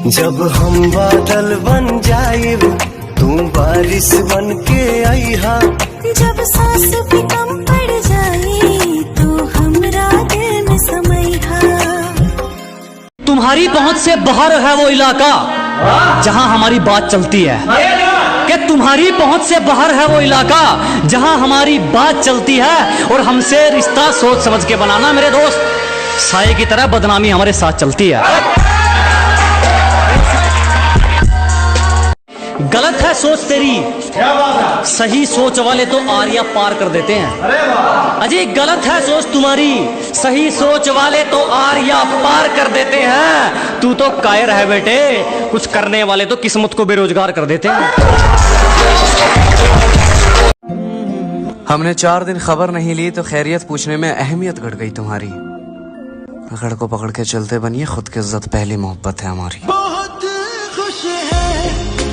जब हम बादल बन जाइब तू बारिश बन के आईहा। जब सांस भी कम पड़ जाए तो हमरा दिल में समईहा। तुम्हारी पहुंच से बाहर है वो इलाका जहां हमारी बात चलती है। कि तुम्हारी पहुंच से बाहर है वो इलाका जहां हमारी बात चलती है। और हमसे रिश्ता सोच समझ के बनाना मेरे दोस्त, साये की तरह बदनामी हमारे साथ चलती है। गलत है सोच तेरी, क्या बात है? सही सोच वाले तो आरिया पार कर देते हैं। अरे वाह! अजी गलत है सोच तुम्हारी, सही सोच वाले तो आरिया पार कर देते हैं। तू तो कायर है बेटे, कुछ करने वाले तो किस्मत को बेरोजगार कर देते हैं। हमने 4 दिन खबर नहीं ली तो खैरियत पूछने में अहमियत घट गई तुम्हारी। पकड़ को पकड़ के चलते बनिए, खुद की इज्जत पहली मोहब्बत है हमारी। बहुत खुश है